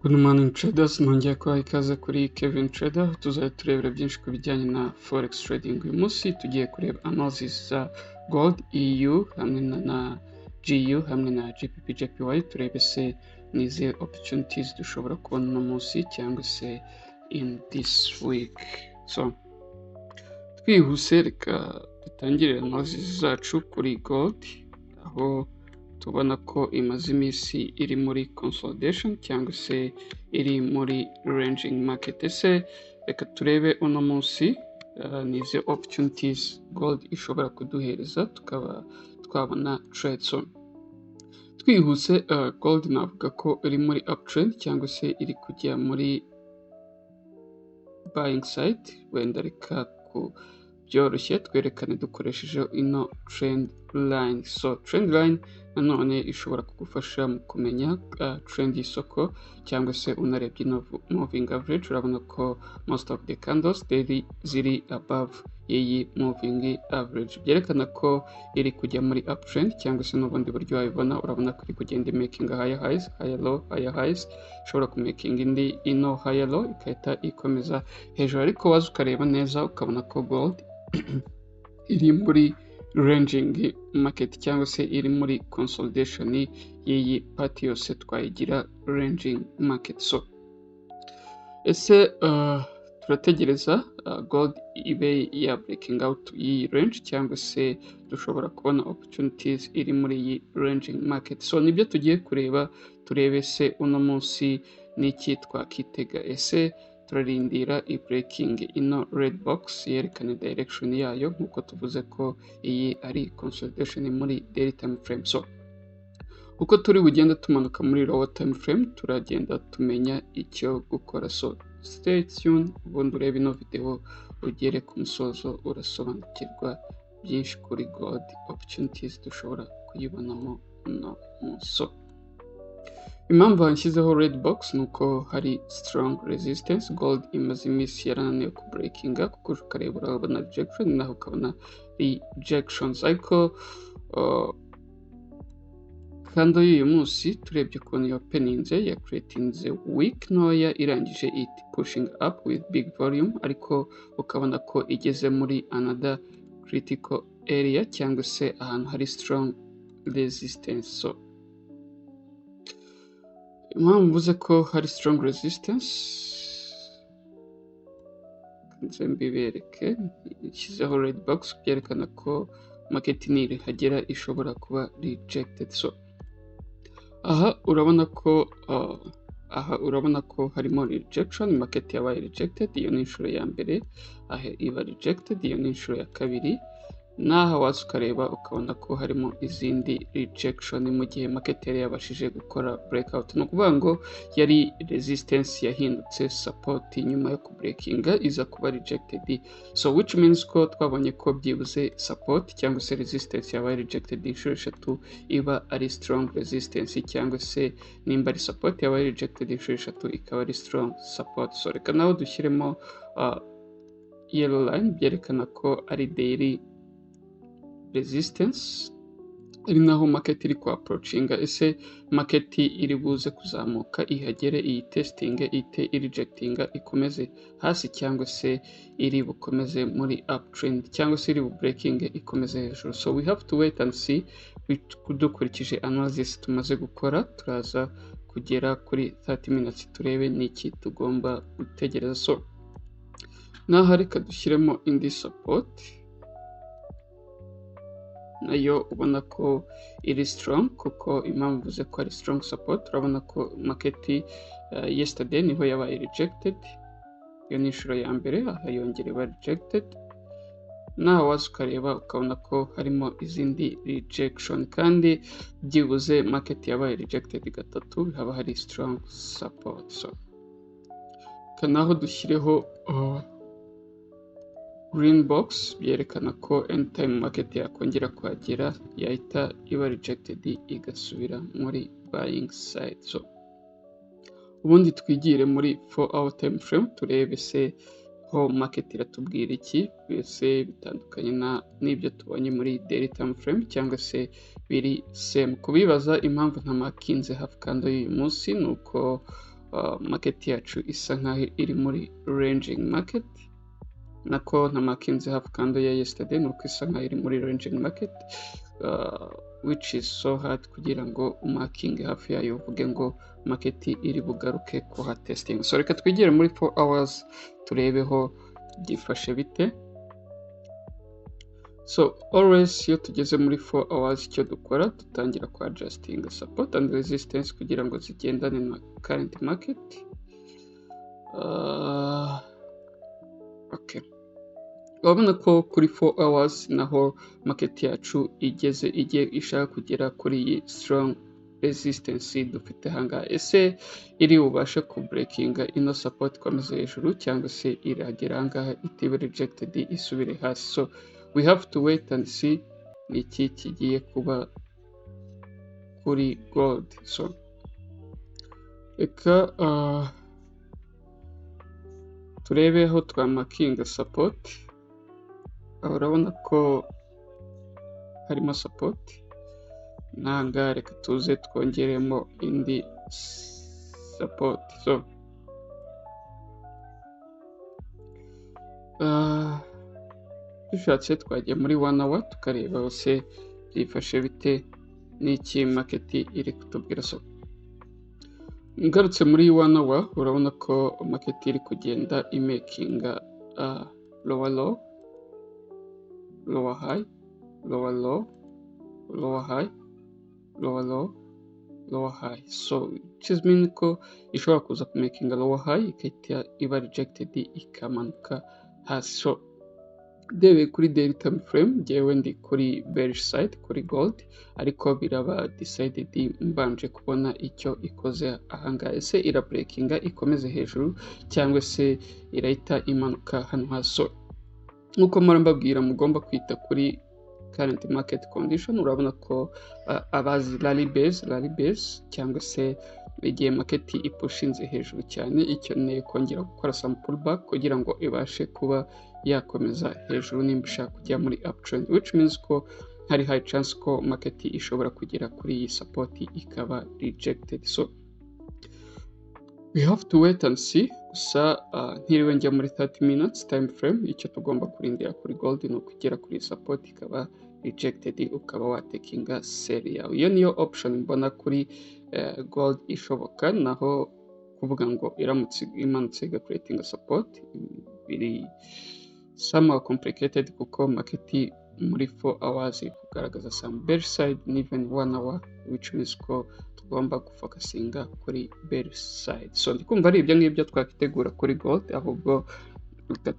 Good morning traders, nongeye kubaha ikaze kuri Kevin Trader, tuzajya turebera byinshi ku bijyanye na Forex trading. Uyu munsi tugiye kureba analysis za Gold, EU hamwe na GU hamwe na GBP, JPY, turebe se ni izihe opportunities dushobora kubona uno munsi cyangwa se in this week. So, twihuse reka dutangire analysis zacu kuri Gold, aho tubona ko imaze iminsi iri muri consolidation cyangwa se iri muri ranging market. Ese reka turebe uno munsi ni izihe opportunities Gold ishobora kuduhereza tukaba twabona trade. So, twihuse Gold navuga ko iri muri uptrend cyangwa se iri kujya muri buying side. Wenda reka ku byoroshye twerekane dukoresheje ino trend line. So trend line nanone ishobora kugufasha mu kumenya trend y'isoko, cyangwa se unarebye ino moving average urabona ko most of the candles ziri above iyi moving average, byerekana ko iri kujya muri uptrend, cyangwa se n'ubundi buryo wabibona urabona ko iri kugenda making higher highs, higher low, higher highs, ishobora ku making indi ino higher low ikahita ikomeza hejuru. Ariko waza ukareba neza ukabona ko Gold iri muri ranging market cyangwa se iri muri consolidation y'iyi party yose twayigira ranging market. So ese turategereza Gold ibe ya breaking out y'iyi range cyangwa se dushobora kubona opportunities iri muri iyi ranging market. So nibyo tugiye kureba, turebe se uno munsi n'iki twakitega. Ese turarindira i breaking ino red box yerekana direction yayo, nkuko tuvuze ko iyi ari consolidation muri daily time frame. So uko turi bugenda tumanuka muri lower time frame turagenda tumenya icyo gukora. So stay tuned, ubundi urebe ino video ugere ku musozo urasobanukirwa byinshi kuri Gold opportunities dushobora kuyibonamo no munsi. Impamvu hanshyizeho red box nuko hari strong resistance. Gold imaze iminsi yarananiwe ku breakinga, kuko ukareba urabona rejection naho ukabona rejections. Ariko kandi uyu munsi turebye ukuntu yapeninze ya creatinze week ntoya irangije it pushing up with big volume, ariko ukabona ko igeze muri another critical area cyangwa se ahantu hari strong resistance. So impamvu mvuze ko hari strong resistance nze mbibereke, nshyizeho red box byerekana ko market niri hagera ishobora kuba rejected. So aha urabona ko harimo rejection, market yabaye rejected, iyo ni inshuro ya mbere, aha iba rejected, iyo ni inshuro ya kabiri, naha waza ukareba ukabona ko harimo izindi rejection mu gihe market yari yabashije gukora breakout. Ni ukuvuga ngo yari resistance yahindutse support nyuma yo kubreakinga iza kuba rejected. So which means ko twabonye ko byibuze support cyangwa se resistance yabaye rejected inshuro eshatu iba ari strong resistance, cyangwa se nimba ari support yabaye rejected inshuro eshatu ikaba ari strong support. So reka naho dushyiremo yellow line byerekana ko ari daily resistance, ari naho market iri ku approachinga. Ese market iri buze kuzamuka ihagere iyi testing ite rejectinga ikomeze hasi, cyangwa se iri bukomeze muri uptrend, cyangwa se iri bu breaking ikomeze hejuru. So we have to wait and see. Dukurikije analysis tumaze gukora turaza kugera kuri 30 minutes turebe niki tugomba gutegereza. So naho reka dushyiremo indi support nayo ubona ko iri strong, kuko impamvu uvuze ko ari strong support urabona ko market yesterday niho yabaye rejected, iyo ni inshuro ya mbere, aha yongera iba rejected, naho waza ukareba ukabona ko harimo izindi rejection, kandi byibuze market yabaye rejected gatatu haba hari strong support. So kanaho dushyireho green box byerekana ko anytime market yakongera kuhagera yahita iba rejected igasubira muri buying side. So ubundi twigire muri 4 hour time frame turebe se ho market iratubwira iki, bese bitandukanye n'ibyo tubonye muri daily time frame cyangwa se biri same. Kubibaza impamvu ntamakinze hafi kandi uyu munsi nuko market yacu isa nkaho iri muri ranging market, nako nta makinze hafi kando ya yesterday nuko isa nkaho iri muri ranging market, which is so hard kugira ngo umakinge hafi yayo uvuge ngo market iri bugaruke kuha testing. So reka twigire muri 4 hours turebeho byifashe bite. So always iyo tugeze muri 4 hours icyo dukora dutangira kwa adjusting support and resistance kugira ngo zigendane na current market. Okay, urabona ko kuri 4 hours naho market yacu igiye ishaka kugera kuri iyi strong resistance dufite hanga. Ese iri ubashe ku breakinga ino support ikomeze hejuru cyangwa se iragera hangaha itibe rejected isubire hasi? So we have to wait and see iki kigiye kuba kuri gold. So reka turebeho twamakinga support. Urabona ko harimo support nanga, reka tuze twongeremo indi support. So dushatse twagiye muri 1 hour tukareba hose byifashe bite n'iki market iri kutubwira. So ngarutse muri 1 hour urabona ko market iri kugenda imakinga lower low, lower high, lower low, lower high, lower low, lower high. So which is mean ko ishobora kuza kumakinga lower high ikahita iba rejected ikamanuka hasi. So debe kuri daily time frame jewe ndi kuri bearish side kuri gold, ariko biraba decided mbanje kubona icyo ikoze ahanga. Ese ira breakinga ikomeze hejuru cyangwa se irahita imanuka hano hasi? So nkuko mbabwira mugomba kwita kuri current market condition. Urabona ko abazi rally base cyangwa se igihe market ipushinze hejuru cyane ikeneye kongera gukora some pullback kugira ngo ibashe kuba yakomeza hejuru nimba ishaka kujya muri uptrend, which means ko hari high chance ko market ishobora kugera kuri iyi support ikaba rejected. So we have to wait and see. Gusa ntiriwe njya muri 30 minutes time frame, icyo tugomba kurindira kuri gold ni ukugera kuri support ikaba rejected ukaba watekinga sell yawe. Iyo niyo option mbona kuri gold ishoboka, naho kuvuga ngo iramutse imanutse ga creating a support biri somehow complicated kuko market muri 4 hours kugaragaza some bearish side even 1 hour, which means ko tugomba gufocusinga kuri bearish side. So ndikumva ari ibyo ngibyo twakitegura kuri gold, ahubwo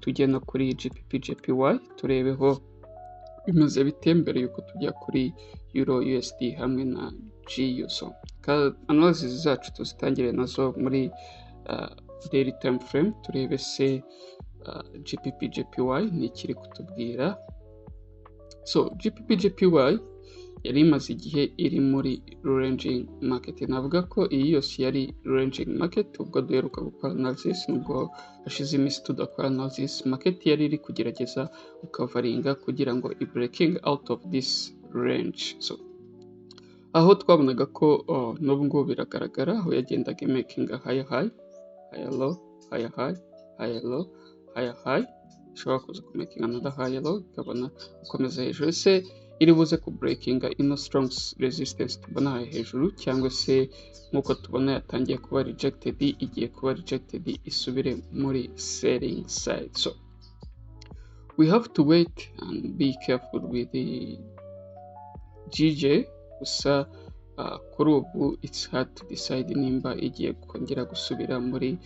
tujye no kuri GBP JPY turebeho bimeze bite mbere yuko tujya kuri euro USD hamwe na GU. So analysis zacu tuzitangire nazo muri daily time frame turebe se GBP JPY ni kiri kutubwira. So GBP JPY yari imaze igihe iri muri ranging market. Navuga ko iyi yose yari ranging market ubwo duheruka gukora analysis, nubwo hashize iminsi tudakora analysis. Market yari iri kugerageza ukavaringa kugira ngo i breaking out of this range. So aho twabonaga ko n'ubu ngubu biragaragara aho yagendaga making a higher high, higher low, higher high, higher low, higher high, ishobora kuza ku making another higher low ikabona ukomeza hejuru. Se iri buze ku breakinga ino strong resistance tubona hejuru, cyangwa se nkuko tubona yatangiye kuba rejected igiye kuba rejected isubire muri selling side. So we have to wait and be careful with the GJ. Gusa kuri ubu it's hard to decide nimba igiye kongera gusubira muri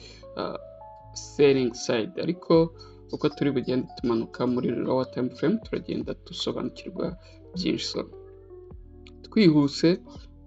selling side, ariko uko turi bugende tumanuka muri lower time frame turagenda dusobanukirwa byinshi. So twihuse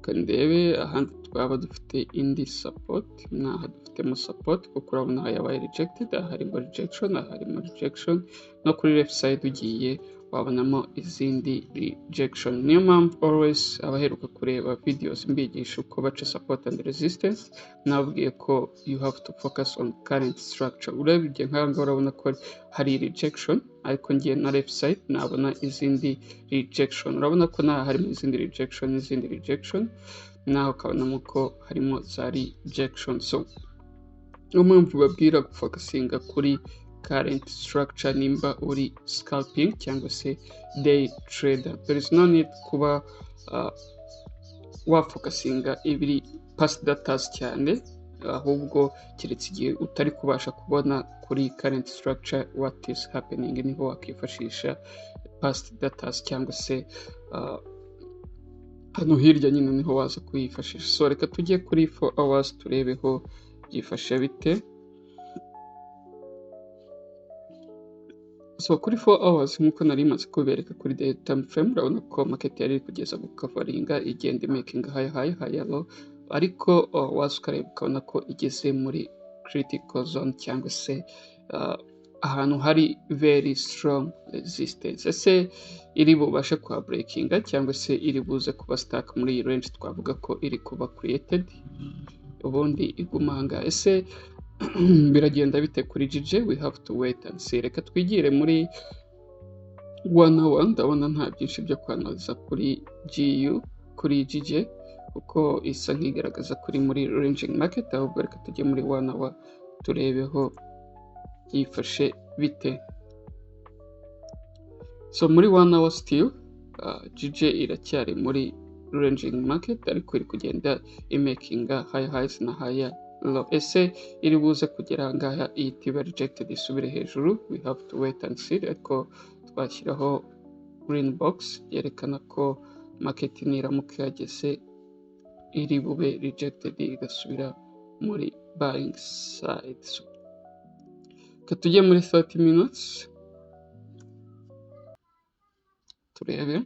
kandebe ahandi twaba dufite indi support, naha dufitemo support kuko urabona yabaye rejected, harimo rejection, no kuri left side ugiye wabonamo izindi rejection. Niyo mpamvu always abaheruka kureba videos mbigisha uko baca support and resistance, nabwiye ko you have to focus on current structure. Urebye nk'aho urabona ko hari rejection, ariko ngiye na left side nabona izindi rejection. Urabona ko naha harimo izindi rejection, naho kabonamo ko harimo za rejection. So niyo mpamvu babwira gufokasinga kuri current structure nimba uri scalping cyangwa se day trader. There is no need kuba wafokasinga ibiri past data cyane, ahubwo keretse igihe utari kubasha kubona kuri current structure what is happening, niho wakifashisha past data cyangwa se hano hirya nyine niho waza kuyifashisha. So reka tujye kuri 4 hours turebeho byifashe bite. So kuri 4 hours nk'uko nari maze kubereka kuri the time frame, urabona ko market yari kugeza gukavaringa igenda making high low, ariko waza ukareba ukabona ko igeze muri critical zone cyangwa se ahantu hari very strong resistance. Ese iri bubashe kwa breakinga cyangwa se iri buze kuba stuck muri iyi range twavuga ko iri kuba created ubundi igumanga. Ese biragenda bite kuri GJ? We have to wait and see. Reka twigire muri 1 hour. Ndabona nta byinshi byo kwanaliza kuri GU kuri GJ kuko isa nk'igaragaza kuri muri ranging market, ahubwo reka tujye muri 1 hour turebeho yifashe bite. So muri 1 hour still GJ iracyari muri ranging market, ariko iri kugenda imakinga high highs na higher low. Ese iri buze kugera ngaha ihita rejected isubire hejuru? We have to wait and see. Ariko twashyiraho green box yerekana ko market niramuka yageze iri bube rejected igasubira muri buying side. So tujye muri 30 minutes turebe.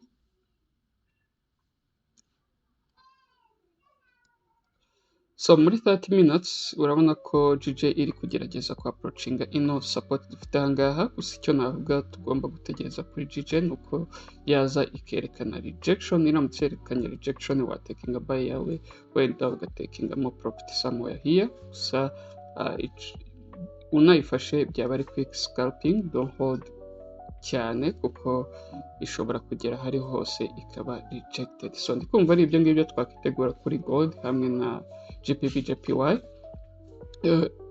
So muri 30 minutes urabona ko GJ iri kugerageza ku approachinga ino support dufite ahangaha. Gusa icyo navuga tugomba gutegereza kuri GJ nuko yaza ikerekana rejection. Iramutse yerekanye rejection watekinga buy yawe, wenda ugatekingamo profit somewhere here. Gusa unayifashe byaba ari quick scalping, don't hold cyane kuko ishobora kugera hari hose ikaba rejected. So ndikumva ari ibyo ngibyo twakitegura kuri gold hamwe na GBP JPY,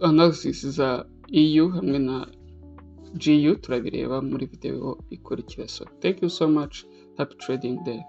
analysis za EU hamwe na GU turabireba muri video ikurikira. So thank you so much, happy trading day.